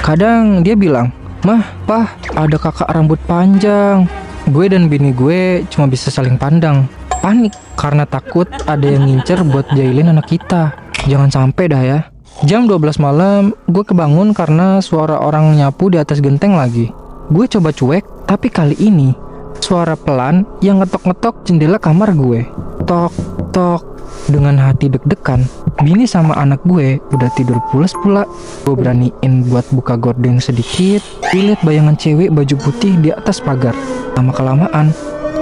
Kadang dia bilang, "Mah, Pah, ada kakak rambut panjang." Gue dan bini gue cuma bisa saling pandang. Panik karena takut ada yang ngincer buat jahilin anak kita. Jangan sampai dah ya. Jam 12 malam, gue kebangun karena suara orang nyapu di atas genteng lagi. Gue coba cuek, tapi kali ini suara pelan yang ngetok-ngetok jendela kamar gue. Tok, tok. Dengan hati deg-degan, bini sama anak gue udah tidur pules pula. Gue beraniin buat buka gorden sedikit. Lihat bayangan cewek baju putih di atas pagar. Lama-kelamaan,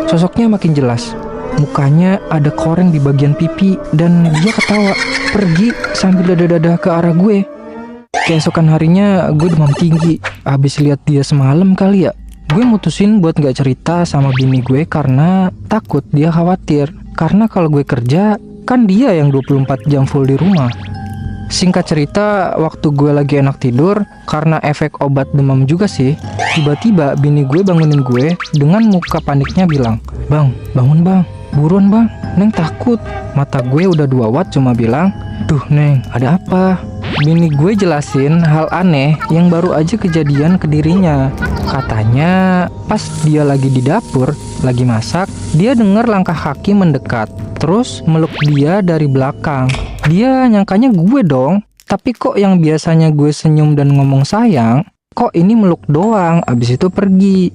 sosoknya makin jelas. Mukanya ada koreng di bagian pipi dan dia ketawa, pergi sambil dada-dada ke arah gue. Keesokan harinya gue demam tinggi. Habis lihat dia semalam kali ya. Gue mutusin buat gak cerita sama bini gue karena takut dia khawatir. Karena kalau gue kerja, kan dia yang 24 jam full di rumah. Singkat cerita, waktu gue lagi enak tidur, karena efek obat demam juga sih, tiba-tiba bini gue bangunin gue dengan muka paniknya bilang, "Bang, bangun bang, buruan bang, Neng takut." Mata gue udah 2 watt cuma bilang, "Duh Neng, ada apa?" Bini gue jelasin hal aneh yang baru aja kejadian ke dirinya. Katanya pas dia lagi di dapur, lagi masak, dia dengar langkah kaki mendekat, terus meluk dia dari belakang. Dia nyangkanya gue dong, tapi kok yang biasanya gue senyum dan ngomong sayang, kok ini meluk doang, abis itu pergi.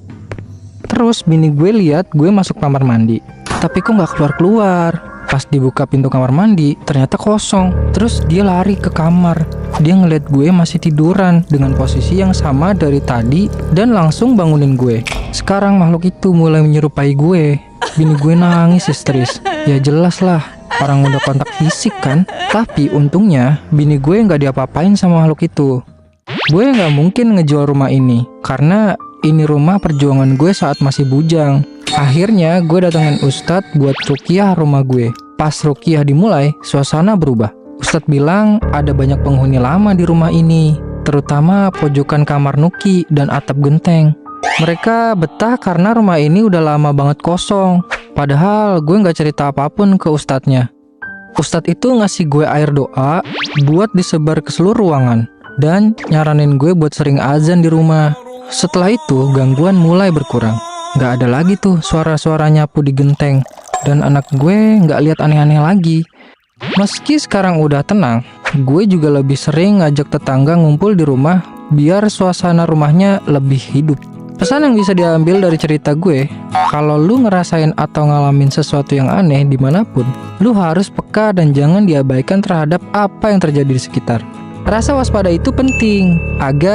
Terus bini gue lihat gue masuk kamar mandi, tapi kok gak keluar-keluar. Pas dibuka pintu kamar mandi, ternyata kosong. Terus dia lari ke kamar. Dia ngeliat gue masih tiduran dengan posisi yang sama dari tadi dan langsung bangunin gue. Sekarang makhluk itu mulai menyerupai gue. Bini gue nangis histeris. Ya jelas lah, orang udah kontak fisik kan. Tapi untungnya bini gue nggak diapa-apain sama makhluk itu. Gue nggak mungkin ngejual rumah ini karena ini rumah perjuangan gue saat masih bujang. Akhirnya gue datangin Ustadz buat ruqyah rumah gue. Pas ruqyah dimulai, suasana berubah. Ustadz bilang ada banyak penghuni lama di rumah ini, terutama pojokan kamar Nuki dan atap genteng. Mereka betah karena rumah ini udah lama banget kosong. Padahal gue gak cerita apapun ke ustadznya. Ustadz itu ngasih gue air doa buat disebar ke seluruh ruangan dan nyaranin gue buat sering azan di rumah. Setelah itu gangguan mulai berkurang. Gak ada lagi tuh suara-suara nyapu di genteng. Dan anak gue gak lihat aneh-aneh lagi. Meski sekarang udah tenang, gue juga lebih sering ngajak tetangga ngumpul di rumah biar suasana rumahnya lebih hidup. Pesan yang bisa diambil dari cerita gue, kalau lu ngerasain atau ngalamin sesuatu yang aneh dimanapun, lu harus peka dan jangan diabaikan terhadap apa yang terjadi di sekitar. Rasa waspada itu penting agar